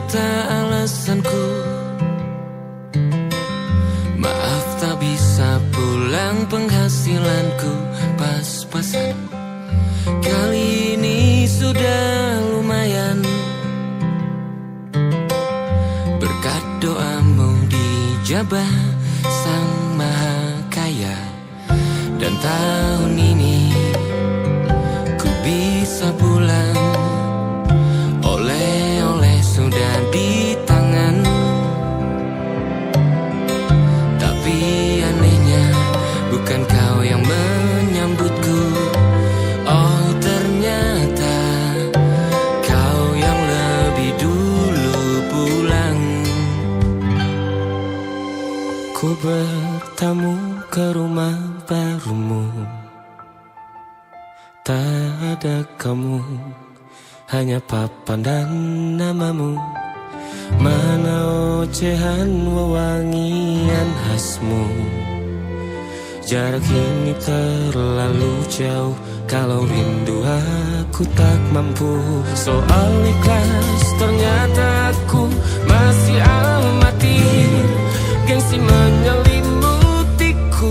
juta alasanku. Maaf tak bisa pulang, penghasilanku pas-pasan. Kali ini sudah lumayan, berkat doamu dijabah Sang Maha Kaya. Dan tahun ini ku bisa pulang, oleh-oleh sudah di tangan. Tapi anehnya bukan kau yang menyambutku. Oh ternyata kau yang lebih dulu pulang. Ku bertamu ke rumah barumu, tak ada kamu, hanya papan dan namamu. Mana ocehan wewangian khasmu. Jarak ini terlalu jauh, kalau rindu aku tak mampu. Soal ikhlas ternyata aku masih amati. Gengsi menyelimutiku,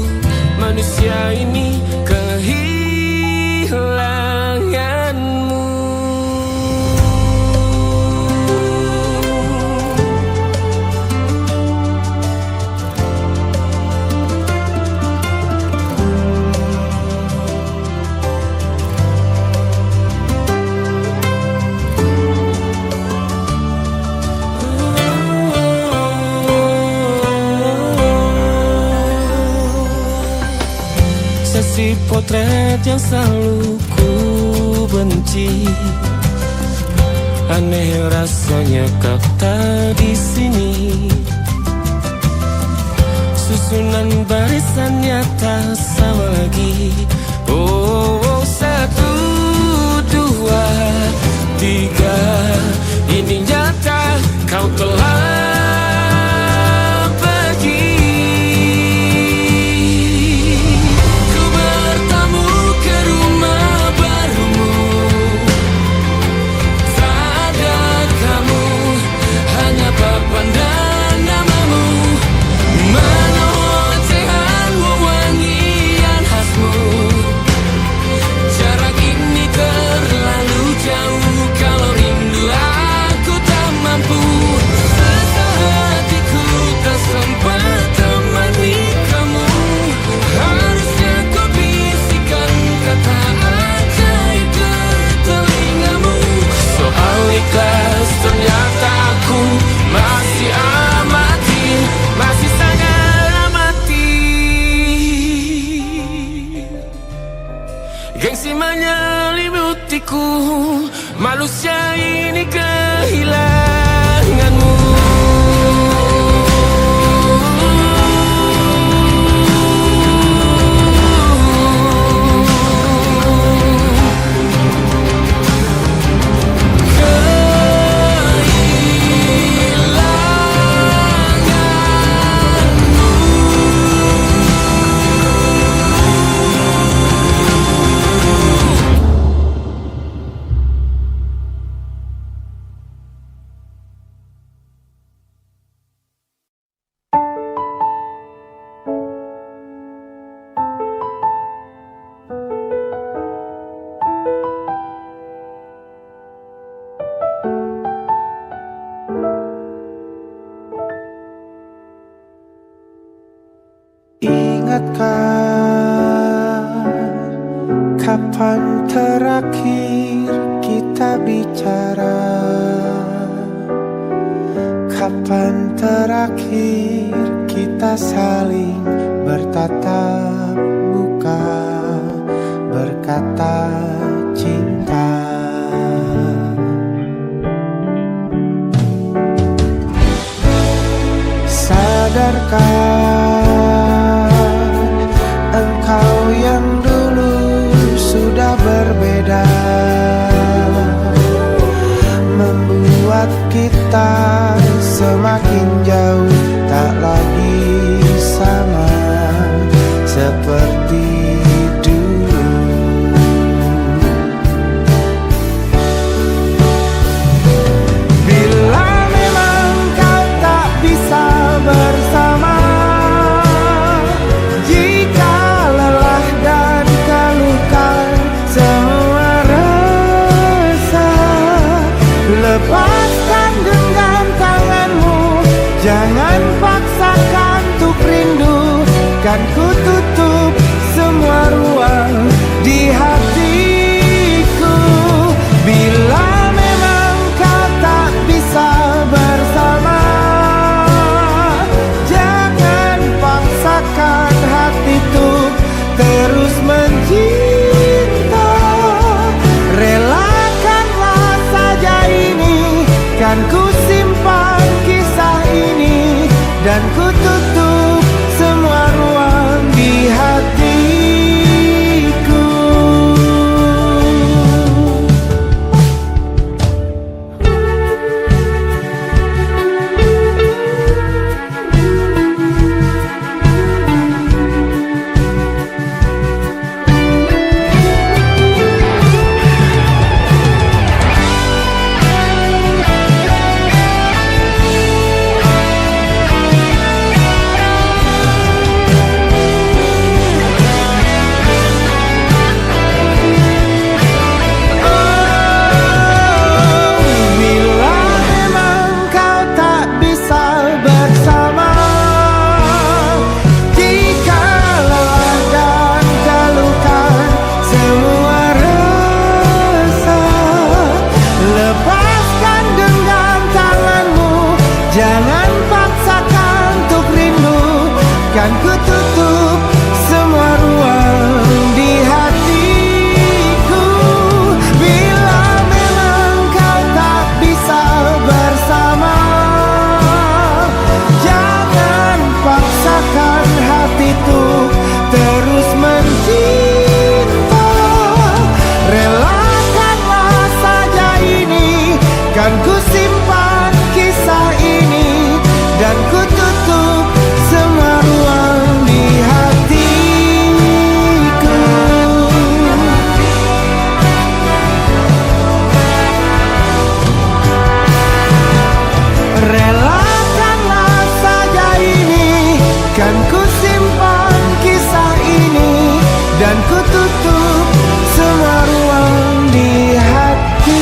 manusia ini kehilanganmu. Sesi potret yang selalu ku benci, aneh rasanya kau tak di sini. Susunan barisannya tak sama lagi. Oh, 1, 2, 3, ini nyata kau telah ternyata aku masih amati, masih sangat amati. Gengsi menyelimutiku, manusia ini kehilanganmu. Kapan terakhir kita bicara? Kapan terakhir kita saling bertatap muka, berkata cinta? Sadarkah engkau yang dulu sudah berbeda, membuat kita semakin jauh, tak lagi sama seperti dulu. Bila Lepaskan genggam tanganmu, jangan paksakan untuk rindu. Kan ku tutup semua ruang di hatiku. Bila memang kau tak bisa bersama, jangan paksakan hati untuk terus mencinta. Relakanlah saja ini, kan ku simpan kisah ini, dan ku tutup semua ruang di hatiku. Jangan paksakan untuk rindu, kan ku tutup semua ruang di hatiku. Bila memang kau tak bisa bersama, jangan paksakan hati untuk terus mencinta. Relakanlah saja ini, kan ku simpan kisah ini, dan ku tutup semua ruang di hatiku. Relakanlah saja ini, kan ku simpan kisah ini, dan ku tutup semua ruang di hatiku.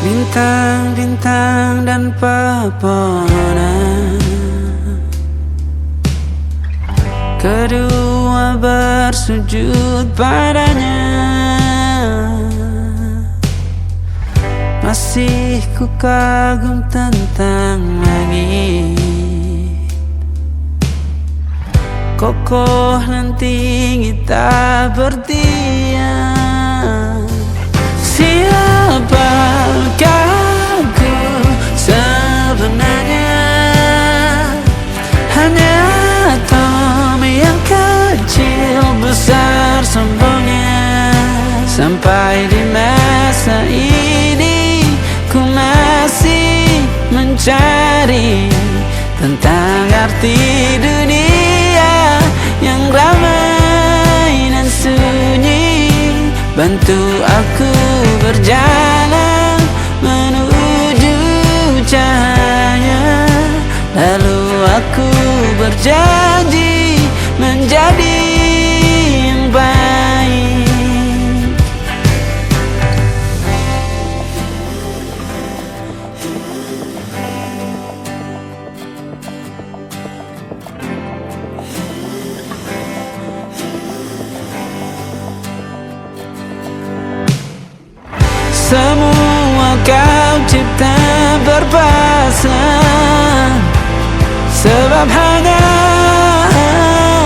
Bintang-bintang dan pepohonan, kedua bersujud padanya. Masih ku kagum tentang langit, kokoh dan tinggi tak bertiang. Siapakah aku sebenarnya? Hanya Tom yang kecil besar sombongnya. Sampai di masa ini ku masih mencari tentang arti dunia yang ramai dan sunyi. Bantu aku berjalan menuju cahaya, lalu aku berjanji menjadi yang baik. Semua kau cipta berpasang, sebab hanya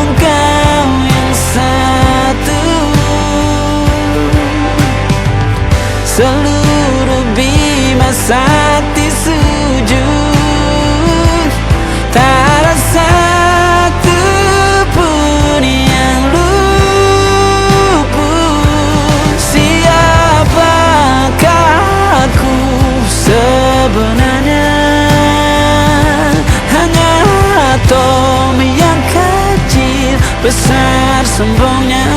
engkau yang satu. Seluruh bima sakti sujud, tak ada satu pun yang luput. Siapakah aku sebenarnya? besar sombongnya.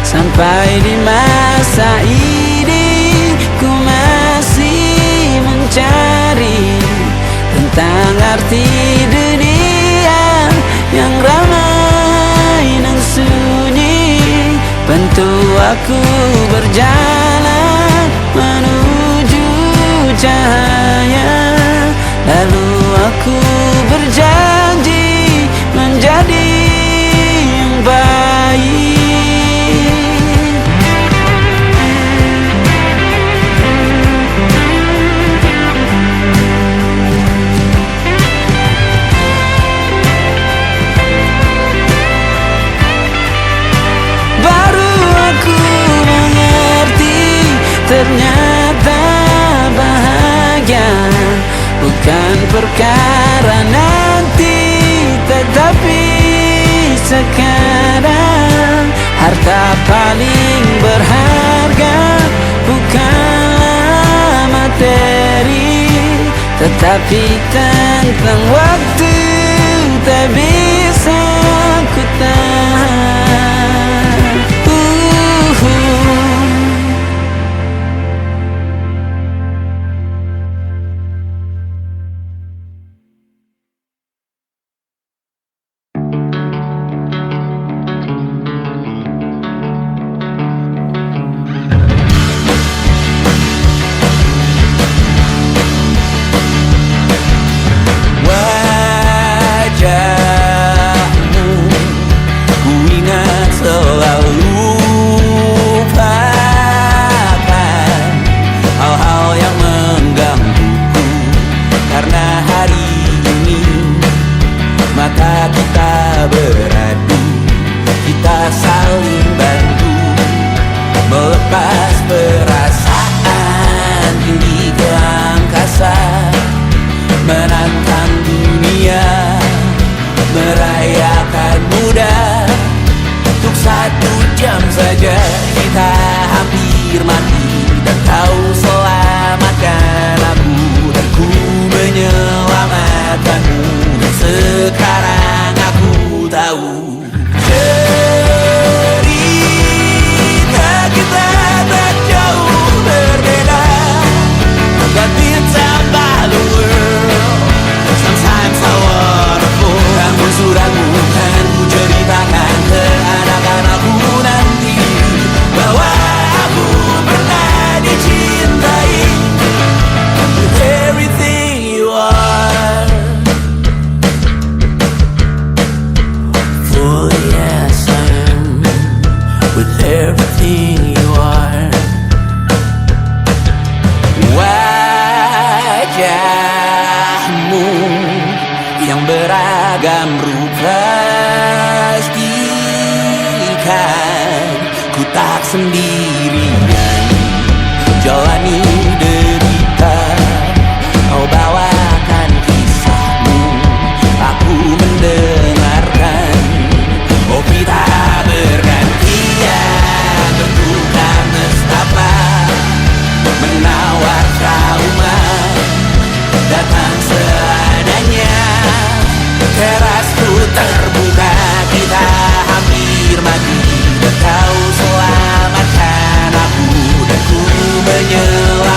Sampai di masa ini ku masih mencari tentang arti dunia yang ramai dan sunyi. Bantu aku berjalan menuju cahaya, lalu aku berjanji menjadi yang baik. Baru aku mengerti, ternyata bahagia bukan perkara nanti, tetapi sekarang. Harta paling berharga bukanlah materi, tetapi tentang waktu tak bisa ku tahan. Beragam rupa pastikan ku tak sendirian jalani derita. Kau bawakan kisahmu, aku mendengarkan. Kopi tak bergantian, bertukar nestapa, menawar trauma, datang seadanya. Terasku terbuka, kita hampir mati, dan kau selamatkan aku, dan ku menyelam.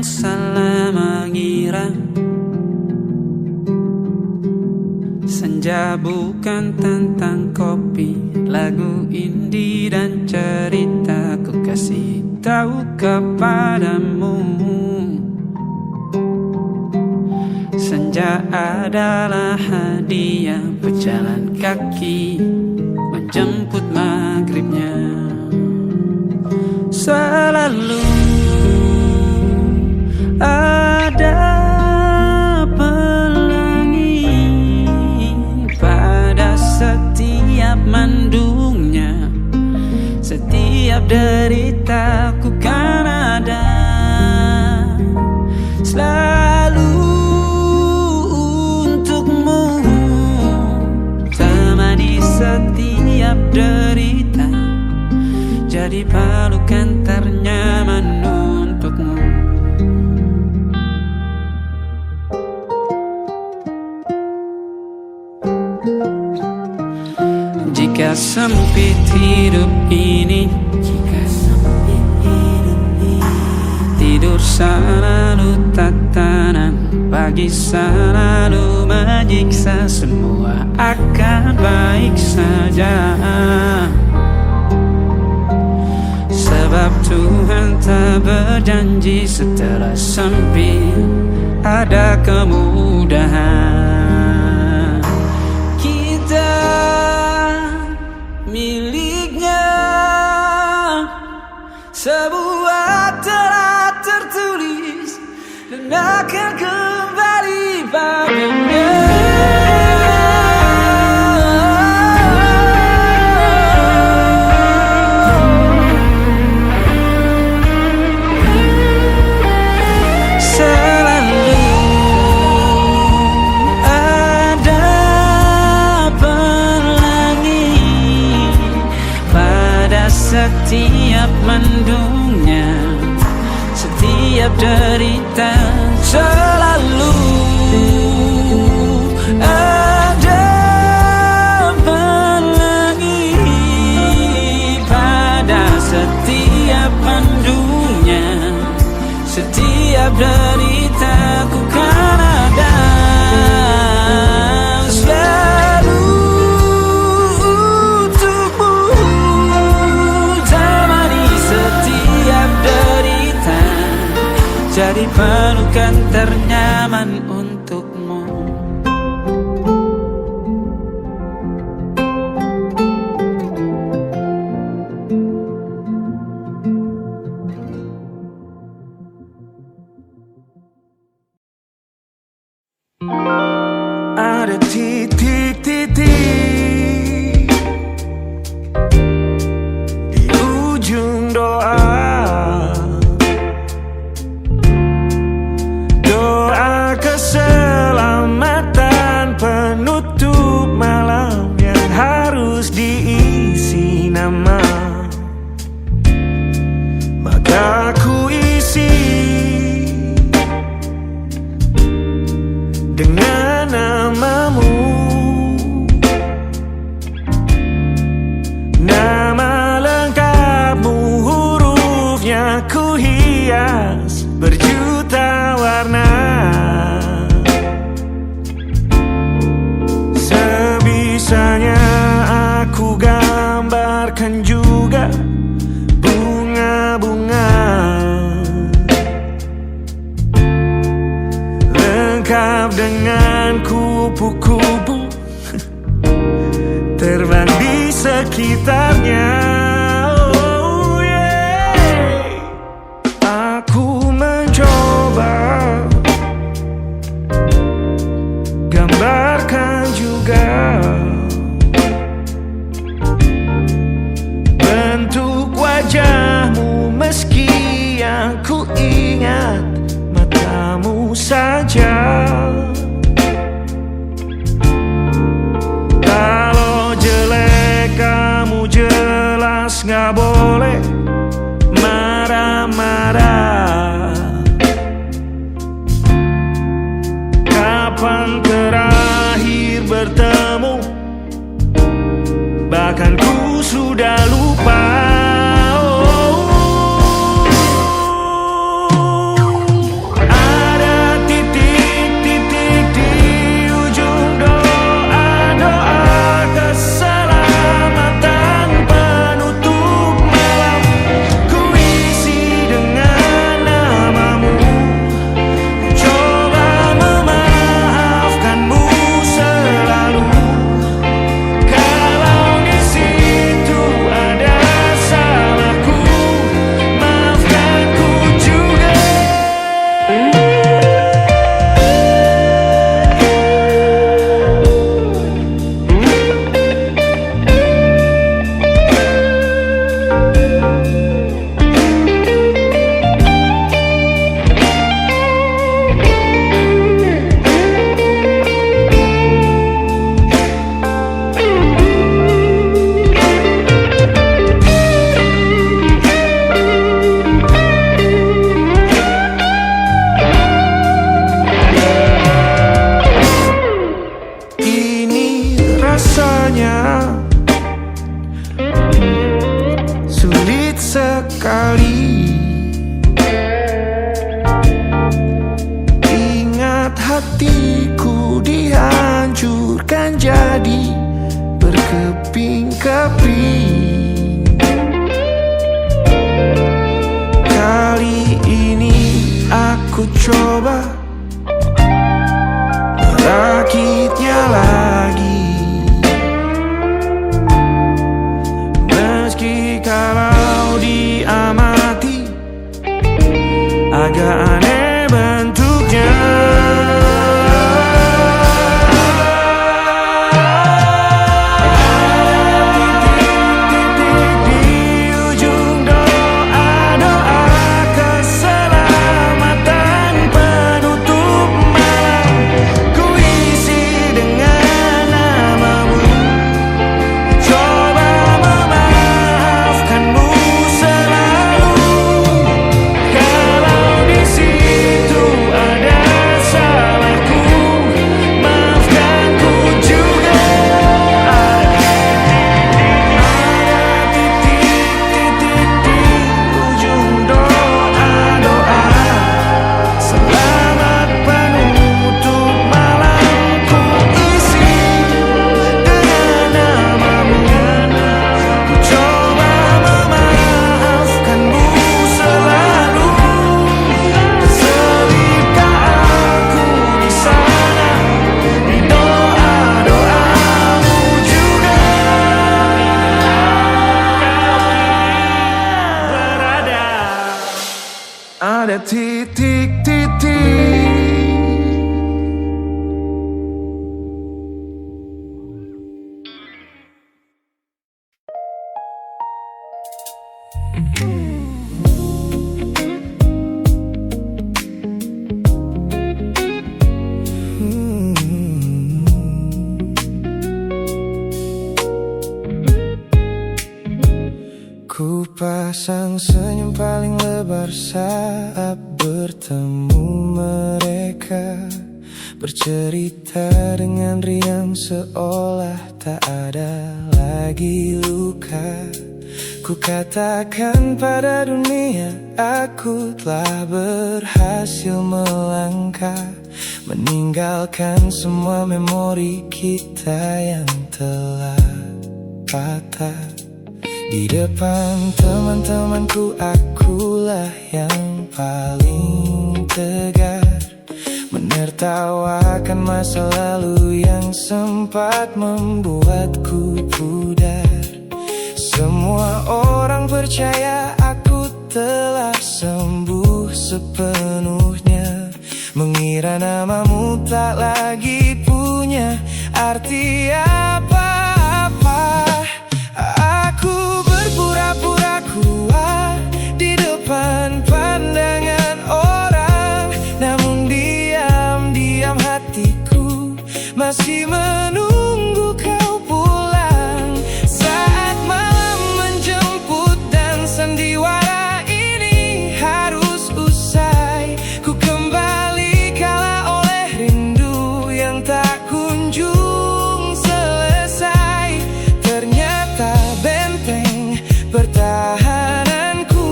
yang salah mengira senja bukan tentang kopi, lagu indie dan cerita ku kasih tahu kepadamu. Senja adalah hadiah pejalan kaki menjemput maghribnya. Selalu ada pelangi pada setiap mendungnya. Setiap deritaku kan ada selalu untukmu, temani setiap derita, jadi pelukan ternyaman untukmu. Jika sempit hidup ini, tidur selalu tatanan, pagi selalu menyiksa, semua akan baik saja. Sebab Tuhan tak berjanji setelah sempit ada kemudahan. Kita miliknya, sebuah telah tertulis dan akan kembali padanya. Setiap mendungnya, setiap derita, selalu ada pelangi pada setiap mendungnya. Setiap derita ku kan ada selalu untukmu, jadi pelukan ternyaman untukmu. Ada titik-titik di ujung doa, keselamatan penutup malam yang harus diisi nama. Maka ku isi dengan namamu, nama lengkapmu, hurufnya ku hias berjuta warna. Sebisanya aku gambarkan juga bunga-bunga, lengkap dengan kupu-kupu terbang di sekitarnya. Oh yeah. Aku mencoba gambarkan juga bentuk wajahmu, meski yang ku ingat matamu saja. Kalau jelek kamu jelas gak boleh marah-marah. Kapan terakhir bertemu, bahkan ku sudah lupa. dihancurkan jadi berkeping-keping. Kali ini aku coba merakitnya lagi, meski kalau diamati agak aneh bentuknya. Ada titik-titik. Ku pasang senyum paling lebar saat bertemu mereka, bercerita dengan riang seolah tak ada lagi luka. Ku katakan pada dunia aku telah berhasil melangkah, meninggalkan semua memori kita yang telah patah. Di depan teman-temanku akulah yang paling tegar, menertawakan masa lalu yang sempat membuatku pudar. Semua orang percaya aku telah sembuh sepenuhnya, mengira namamu tak lagi punya arti apa-apa. Aku berpura-pura kuat di depan pandangan orang, namun diam-diam hatiku masih menunggu kau pulang. Saat malam menjemput dan sandiwara ini harus usai, ku kembali kalah oleh rindu yang tak kunjung selesai. Ternyata benteng pertahananku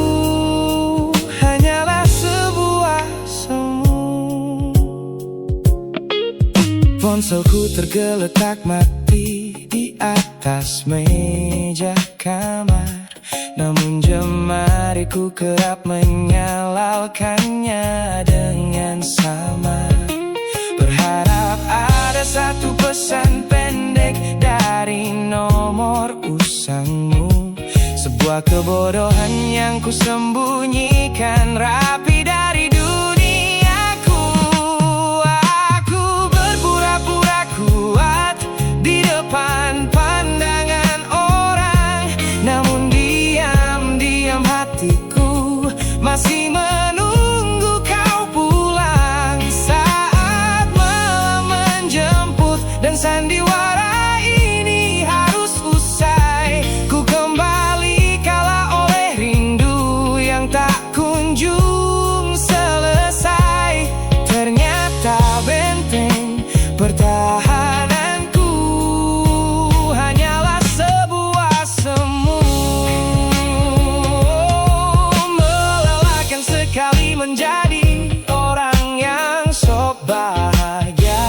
hanyalah sebuah semu. Ponselku tergeletak mati di atas meja kamar, namun jemariku kerap menyalakannya dengan samar. Berharap ada satu pesan pendek dari nomor usangmu, sebuah kebodohan yang ku sembunyikan rapi dari duniaku. Aku berpura-pura kuat di depan pandangan orang, namun diam-diam hatiku masih menunggu kau pulang. Saat malam menjemput dan sandiwara ini harus usai, ku kembali kalah oleh rindu yang tak kunjung selesai. Ternyata benteng pertahananku hanyalah sebuah semu. Melelahkan sekali menjadi orang yang sok bahagia,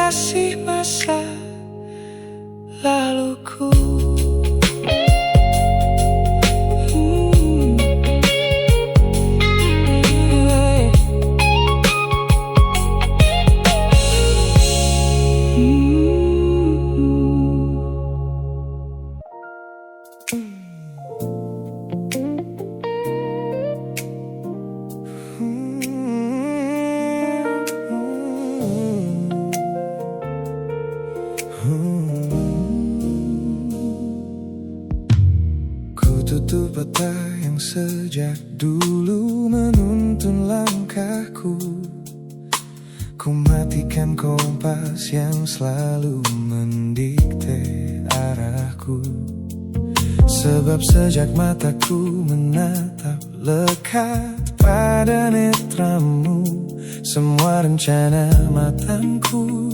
kekasih masa laluku. Ku tutup mata yang sejak dulu menuntun langkahku. Ku matikan kompas yang selalu mendikte arahku. Sebab sejak mataku menatap lekat pada netramu, semua rencana matangku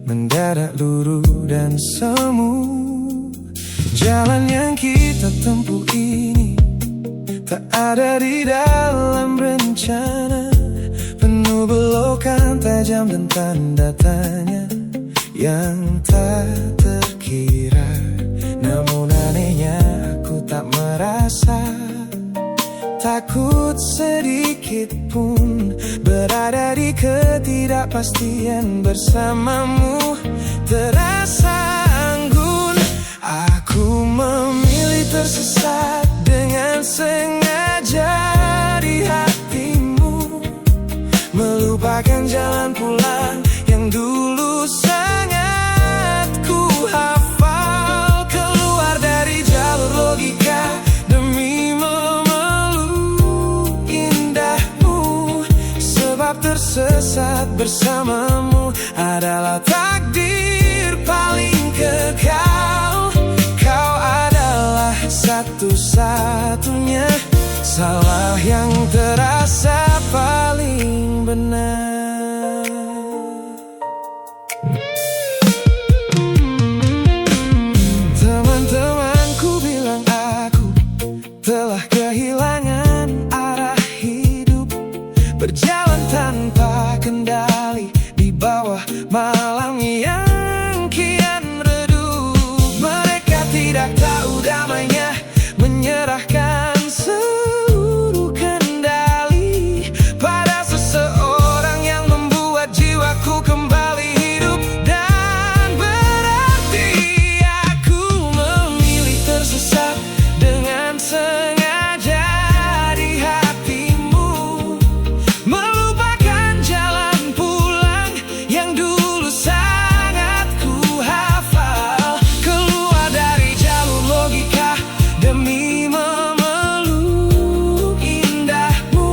mendadak luruh dan semu. Jalan yang kita tempuh ini tak ada di dalam rencana, penuh belokan tajam dan tanda tanya yang tak terkira. Namun anehnya aku tak merasa takut sedikit pun berada di ketidakpastian bersamamu. Terasa anggun, aku memilih tersesat dengan sengaja di hatimu, melupakan jalan pulang yang dulu sangat ku hafal. Keluar dari jalur logika demi memeluk indahmu, sebab tersesat bersamamu adalah takdir paling kekal. Kau adalah satu-satunya salah yang terasa paling benar. Teman-temanku bilang aku telah kehilangan arah hidup, berjalan tanpa kendali di bawah malam yang kian redup. Mereka tidak tahu damainya menyerahkan seluruh kendali pada seseorang yang membuat jiwaku kembali hidup dan berarti. Aku memilih tersesat dengan sengaja di hatimu, melupakan jalan pulang yang dulu sangat ku hafal. Keluar dari jalur logika demi memeluk indahmu,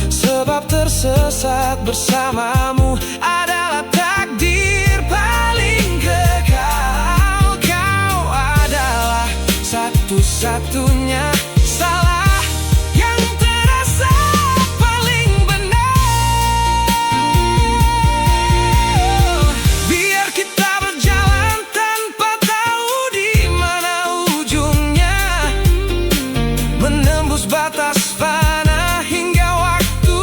sebab tersesat bersamamu adalah takdir paling kekal. Kau adalah satu-satunya salah yang terasa paling benar. Biar kita berjalan tanpa tahu di mana ujungnya, menembus batas fana hingga waktu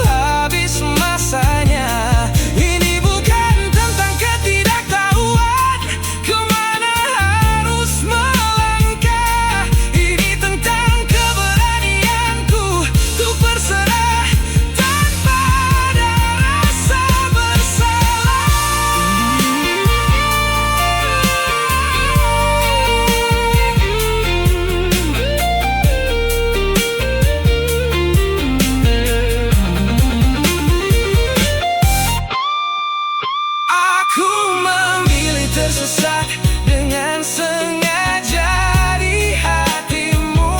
habis masanya. Ini bukan tentang ketidaktahuan kemana harus melangkah, ini tentang keberanianku untuk berserah tanpa ada rasa Aku memilih tersesat dengan sengaja di hatimu,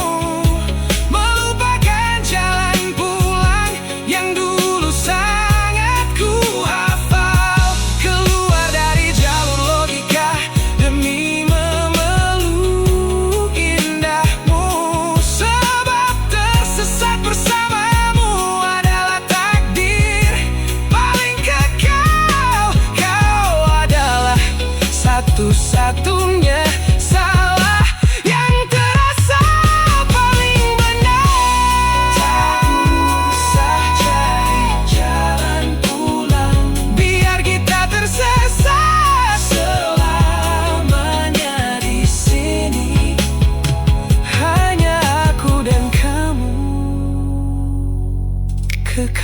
melupakan jalan pulang yang dulu sangat ku hafal. Keluar dari jalur logika demi memeluk indahmu, sebab tersesat bersamamu adalah takdir paling kekal. Kau adalah satu-satunya salah yang terasa paling benar. Tak usah cari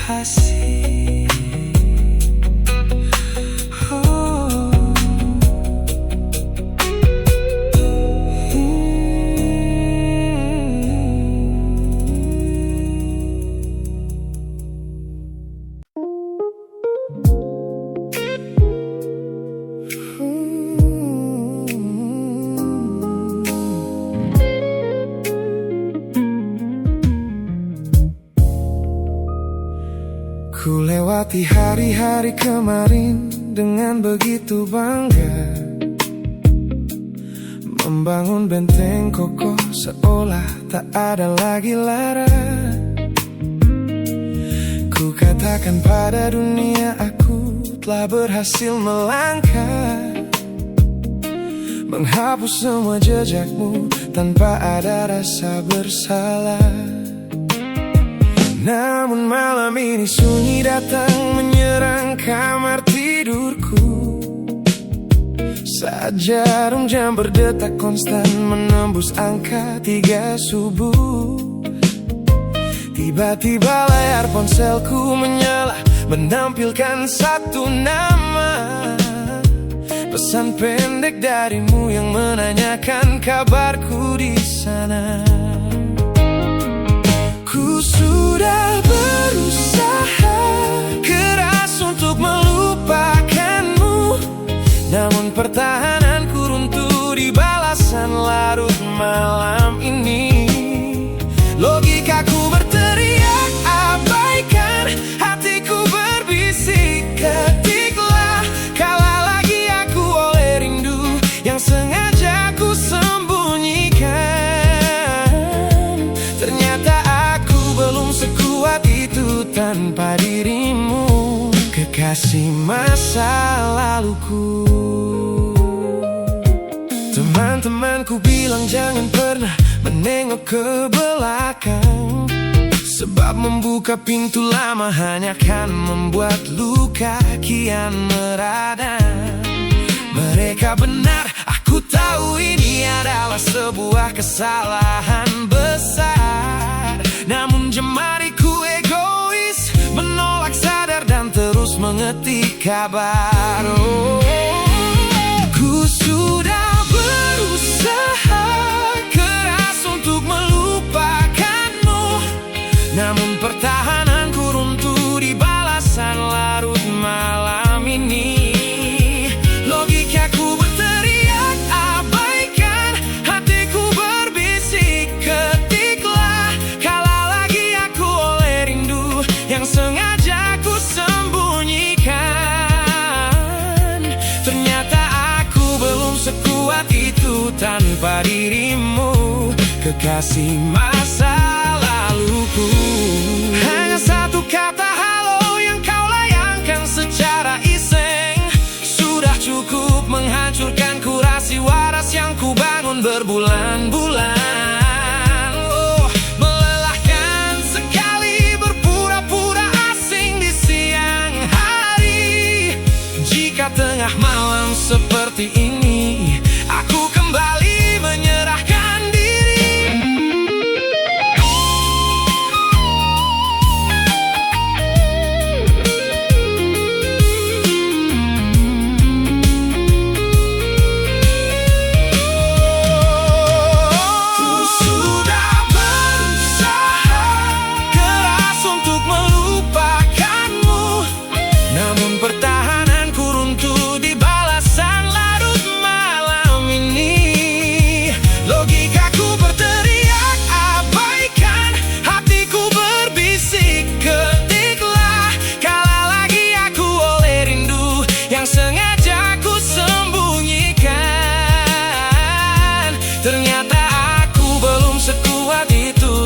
rahasia. Ku lewati hari-hari kemarin dengan begitu bangga, membangun benteng kokoh seolah tak ada lagi lara. Ku katakan pada dunia aku telah berhasil melangkah, menghapus semua jejakmu tanpa ada rasa bersalah. Namun malam ini sunyi datang menyerang kamar tidurku, saat jarum jam berdetak konstan menembus angka 3 subuh. Tiba-tiba layar ponselku menyala, menampilkan satu nama, pesan pendek darimu yang menanyakan kabarku di sana. Ku sudah berusaha keras untuk melupakanmu, namun pertahananku runtuh di balasan larut malam ini. Logikaku berteriak abaikan, hatiku berbisik ketiklah, kalah lagi aku oleh rindu yang sengaja ku sembunyikan. Ternyata belum sekuat itu tanpa dirimu, kekasih masa laluku. Teman-temanku bilang jangan pernah menengok ke belakang, sebab membuka pintu lama hanya akan membuat luka kian meradang. Mereka benar, aku tahu ini adalah sebuah kesalahan besar, namun jemariku egois menolak sadar dan terus mengetik kabar. Ku sudah berusaha keras untuk melupakanmu, namun pertahananku runtuh di balasan larut malam ini. Logikaku berteriak abaikan, hatiku berbisik ketiklah, kalah lagi aku oleh rindu yang sengaja ku sembunyikan. Ternyata aku belum sekuat itu tanpa dirimu, kekasih masa laluku. Hanya satu kata halo yang kau layangkan secara iseng sudah cukup menghancurkan kurasi waras yang ku bangun berbulan-bulan. Oh, melelahkan sekali berpura-pura asing di siang hari. Jika tengah malam seperti ini aku kembali menyerahkan diri.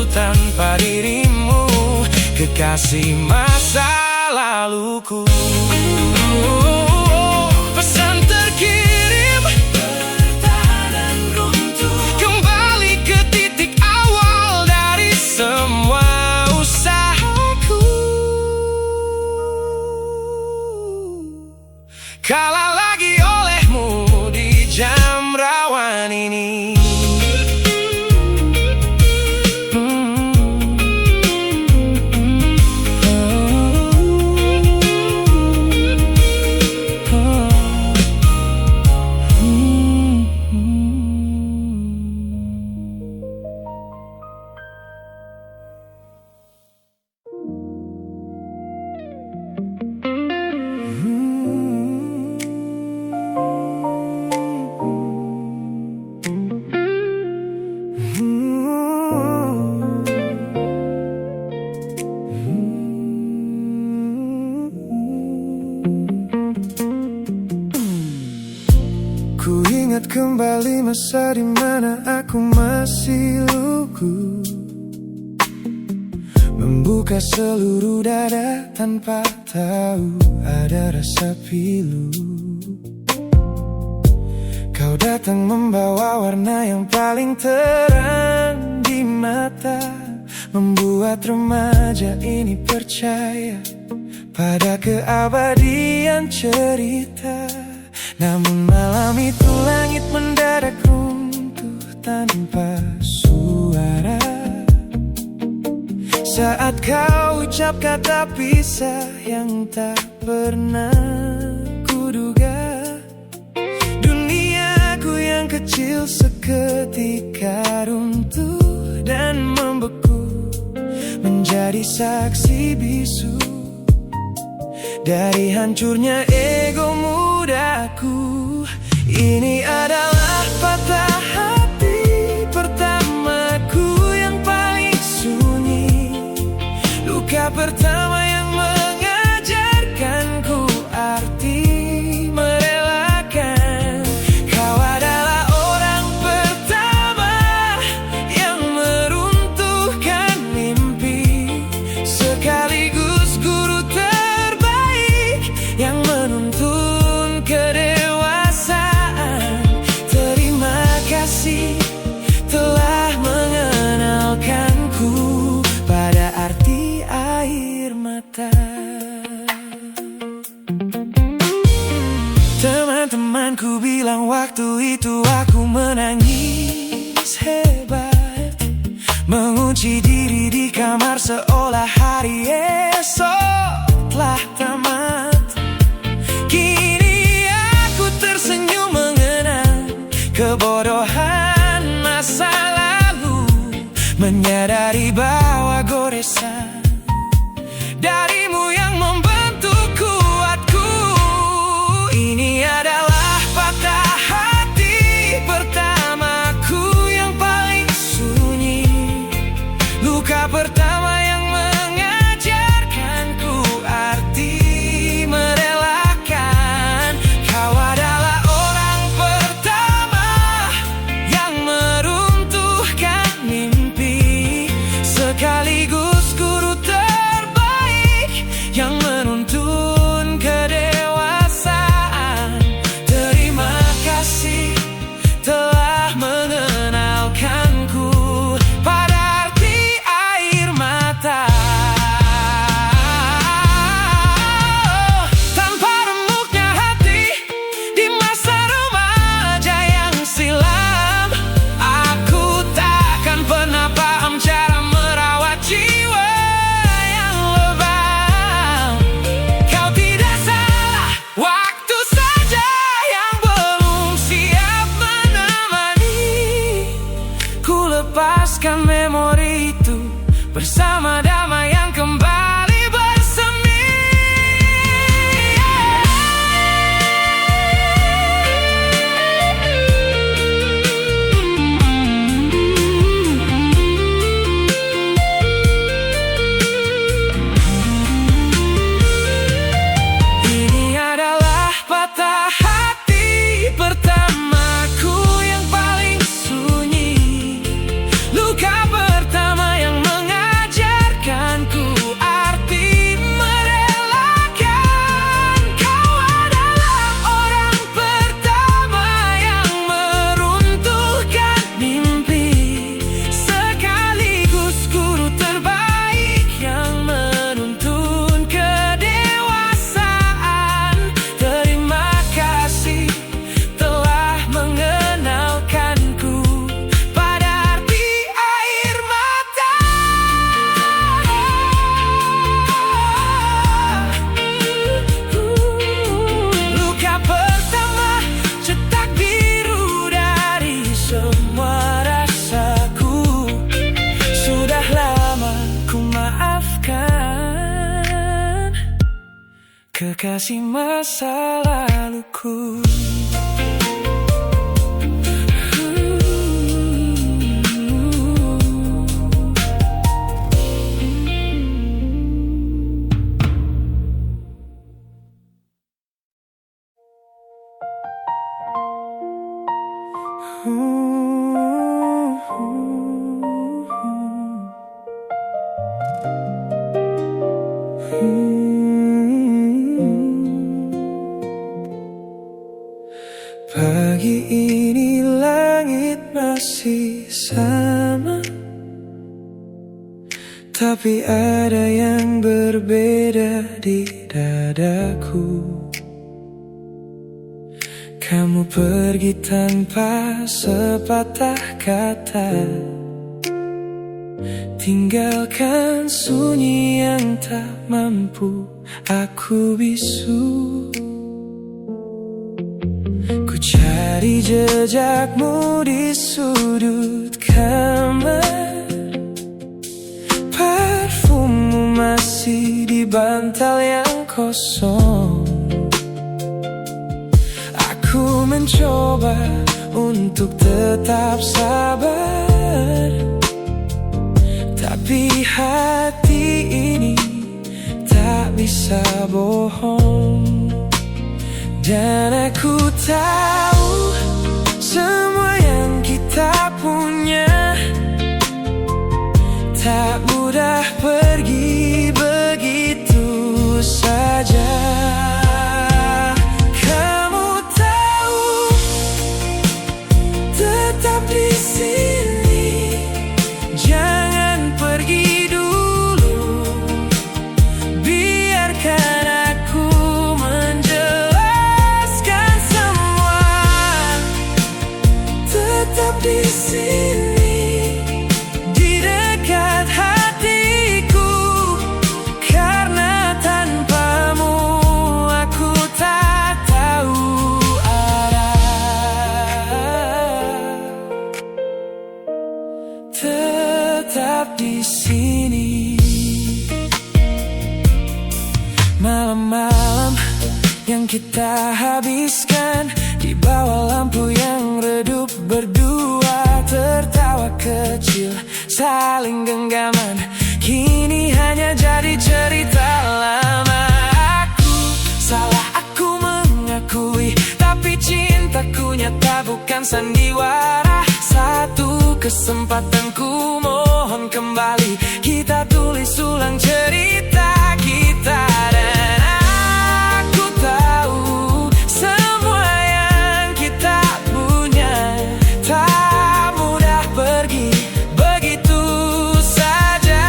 Tanpa dirimu, kekasih masa laluku. Pesan terkirim, pertahanan runtuh, kembali ke titik awal dari semua usahaku. Kalah lagi olehmu di jam rawan ini. Ku ingat kembali masa dimana aku masih lugu, membuka seluruh dada tanpa tahu ada rasa pilu. Kau datang membawa warna yang paling terang di mata, membuat remaja ini percaya pada keabadian cerita. Namun malam itu langit mendadak runtuh tanpa suara saat kau ucap kata pisah yang tak pernah kuduga. Duniaku yang kecil seketika runtuh dan membeku, menjadi saksi bisu dari hancurnya ego mudaku. Ini adalah patah hati pertamaku yang paling sunyi, luka pertama yang mengajarkanku arti merelakan. Kau adalah orang pertama yang meruntuhkan mimpi, sekaligus guru terbaik yang menuntun kedewasaan. Terima kasih telah mengenalkanku pada arti air mata. Teman-temanku bilang waktu itu aku menangis hebat, mengunci diri di kamar seolah hari esok telah tamat. Kini aku tersenyum mengenang kebodohan masa lalu, menyadari bahwa goresan darimu yang membentuk kuatku. Ini adalah patah hati pertamaku yang paling sunyi, luka pertama yang mengajarkanku arti merelakan. Kau adalah orang pertama yang meruntuhkan mimpi, sekaligus guru kekasih masa laluku. Pagi ini langit masih sama, tapi ada yang berbeda di dadaku. Kamu pergi tanpa sepatah kata, tinggalkan sunyi yang tak mampu aku bisu. Ku cari jejakmu di sudut kamar, parfummu masih di bantal yang kosong. Aku mencoba untuk tetap sabar, tapi hati ini tak bisa bohong. Dan aku tahu semua yang kita punya tak mudah pergi begitu saja. Kamu tahu, tetap di sini, jangan pergi dulu. Biarkan aku menjelaskan semua. Tetap di sini, di dekat hatiku, karena tanpamu aku tak tahu arah. Tetap di sini. Malam-malam yang kita habiskan di bawah lampu yang redup, berdua tertawa kecil, saling genggaman, kini hanya jadi cerita lama. Aku salah, aku mengakui, tapi cintaku nyata bukan sandiwara. Satu kesempatan ku mohon kembali, kita tulis ulang cerita kita. Dan aku tahu semua yang kita punya tak mudah pergi begitu saja.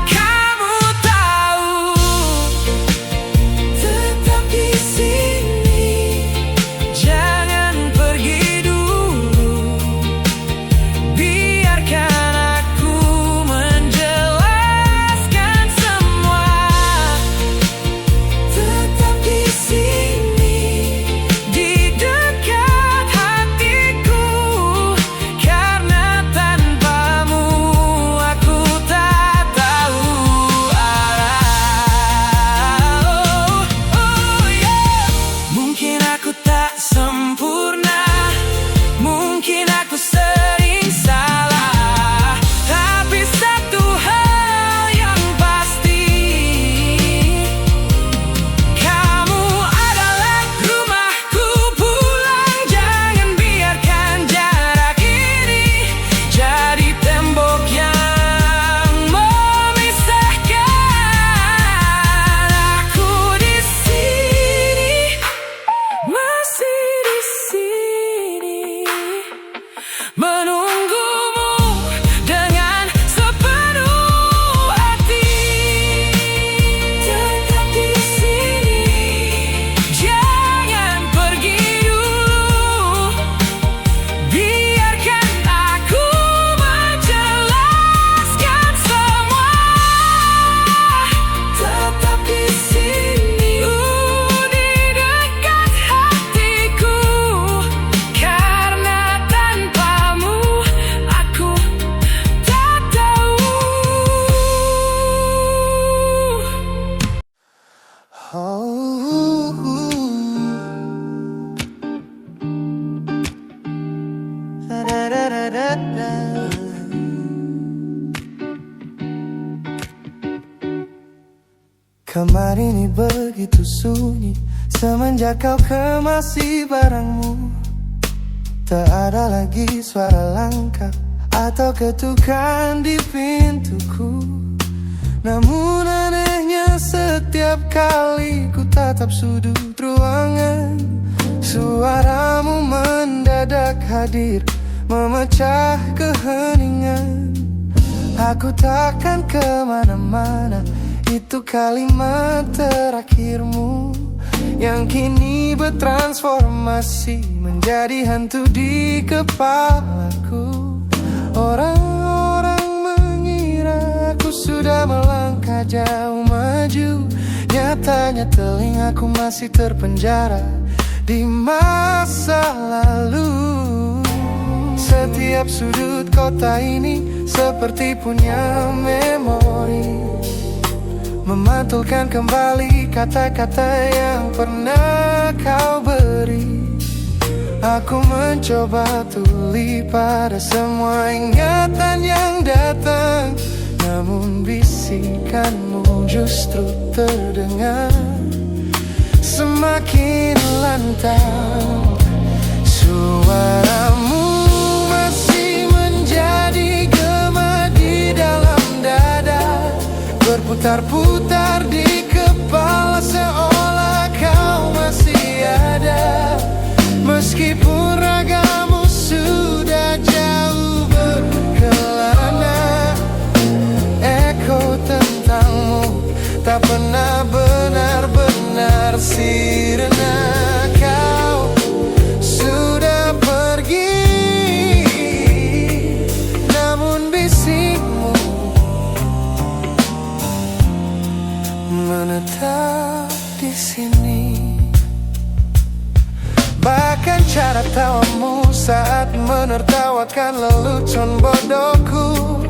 Kamu tahu, tetap di sini, jangan pergi dulu. Biarkan aku menjelaskan Kamar ini begitu sunyi semenjak kau kemasi barangmu. Tak ada lagi suara langkah atau ketukan di pintuku. Namun anehnya setiap kali ku tatap sudut ruangan, suaramu mendadak hadir memecah keheningan. Aku takkan kemana-mana, itu kalimat terakhirmu yang kini bertransformasi menjadi hantu di kepalaku. Orang-orang mengira aku sudah melangkah jauh maju, nyatanya telingaku masih terpenjara di masa lalu. Setiap sudut kota ini seperti punya memori, memantulkan kembali kata-kata yang pernah kau beri. Aku mencoba tuli pada semua ingatan yang datang, namun bisikanmu justru terdengar semakin lantang. Suaramu masih menjadi gema di dalam dada, berputar-putar di kepala seolah kau masih ada. Meskipun ragamu sudah jauh berkelana, eko tentangmu tak pernah benar-benar sirna. Kau sudah pergi, namun bisikmu menetap di sini. Bahkan cara tawamu saat menertawakan lelucon bodohku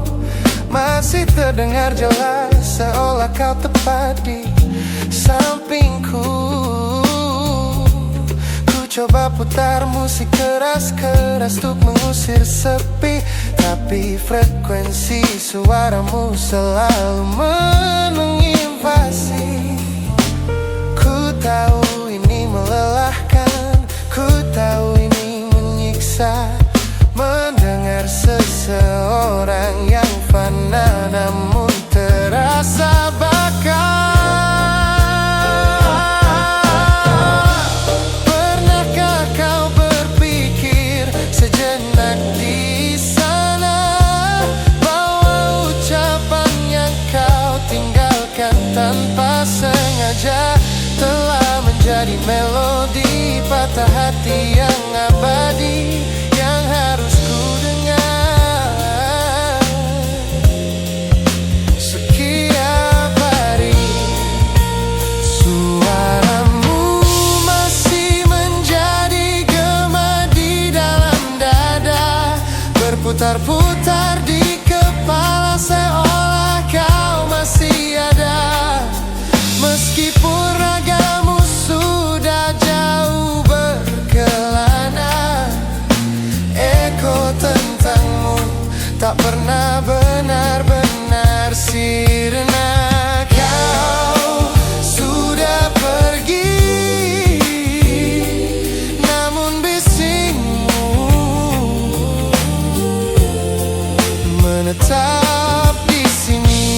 masih terdengar jelas, seolah kau tepat di sampingku. Ku coba putar musik keras-keras untuk mengusir sepi, tapi frekuensi suaramu selalu menginvasi. Ku tahu ini melelahkan, ku tahu ini menyiksa, mendengar seseorang yang fana namun terasa bakal. Pernahkah kau berpikir sejenak di sana bahwa ucapan yang kau tinggalkan tanpa sengaja telah menjadi melodi patah hati yang abadi yang harus ku dengar setiap hari. Suaramu masih menjadi gema di dalam dada, berputar-putar di kepala seolah kau masih ada. Meskipun ragamu sudah jauh berkelana, eko tentangmu tak pernah benar-benar sirna. Kau sudah pergi, namun bisikmu menetap di sini.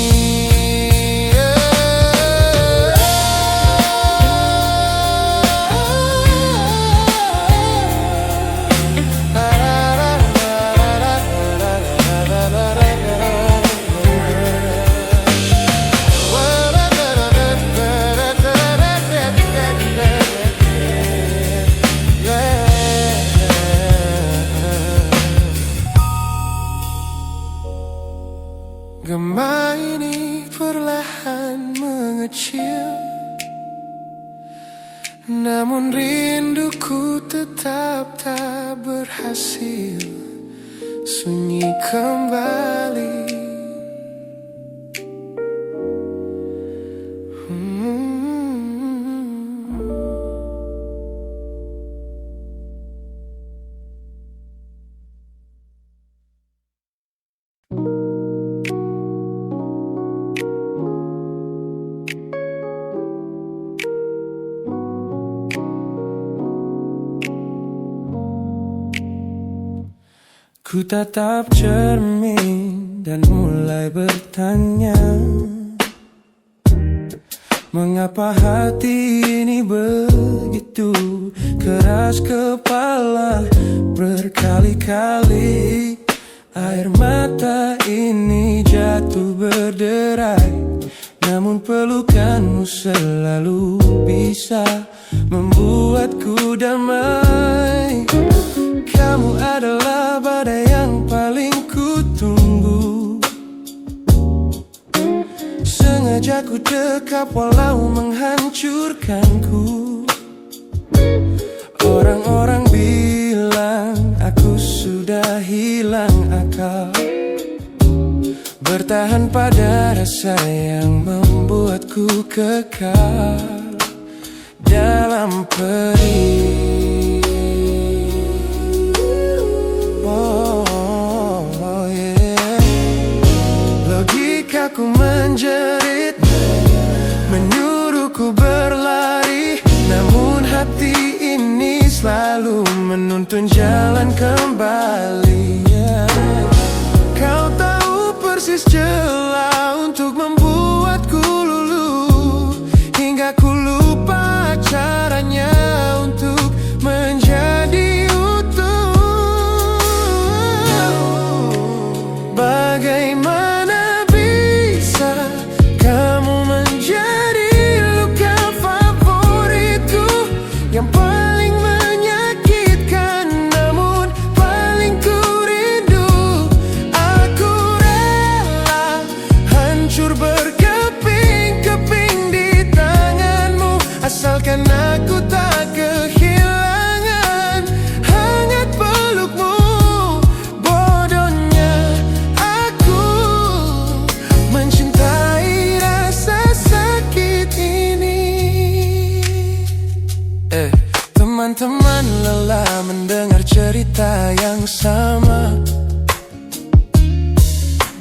Gema ini perlahan mengecil, namun rinduku tetap tak berhasil sunyi kembali. Ku tatap cermin dan mulai bertanya, mengapa hati ini begitu keras kepala? Berkali-kali air mata ini jatuh berderai, namun pelukanmu selalu bisa membuatku damai. Kamu adalah badai yang paling ku tunggu, sengaja ku dekap walau menghancurkanku. Orang-orang bilang aku sudah hilang akal, bertahan pada rasa yang membuatku kekal dalam perih. Logikaku menjerit, menyuruhku berlari, namun hati ini selalu menuntun jalan kembali. Kau tahu persis celah untuk membuatku luluh, hingga ku lupa caranya untuk menjadi utuh. Bagaimana bisa kamu menjadi luka favoritku yang paling menyakitkan, namun paling ku rindu. Aku rela hancur berkeping-keping di tanganmu, asalkan aku tak kehilangan hangat pelukmu. Bodohnya aku mencintai rasa sakit ini. Teman-teman lelah mendengar cerita yang sama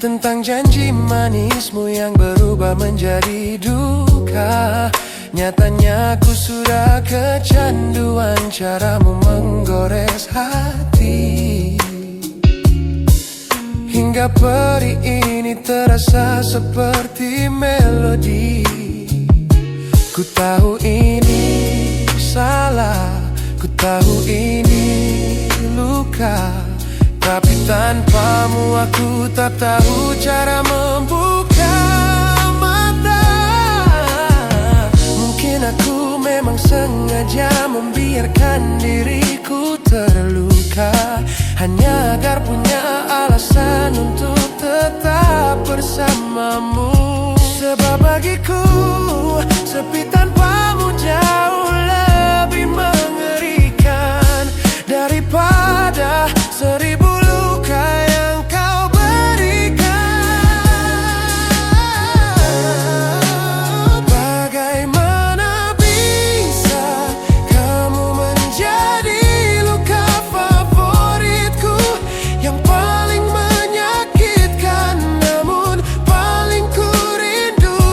tentang janji manismu yang berubah menjadi duka. Nyatanya aku sudah kecanduan caramu menggores hati, hingga perih ini terasa seperti melodi. Ku tahu ini salah, ku tahu ini luka, tapi tanpamu aku tak tahu cara membuka mata. Mungkin aku memang sengaja membiarkan diriku terluka, hanya agar punya alasan untuk tetap bersamamu. Sebab bagiku sepi tanpamu jauh lebih mengerikan daripada 1000 luka yang kau berikan. Bagaimana bisa kamu menjadi luka favoritku yang paling menyakitkan, namun paling ku rindu.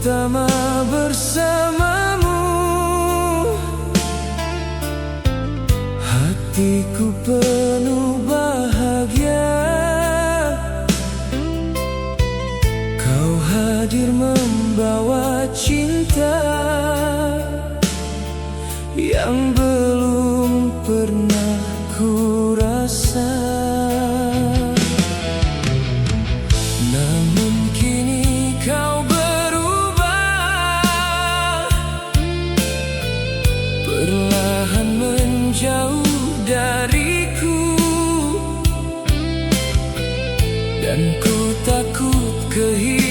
pertama bersamamu, hatiku penuh bahagia. Kau hadir membawa cinta yang belum pernah ku rasa. Namun kini kau berubah, perlahan menjauh dariku, dan ku takut kehilangan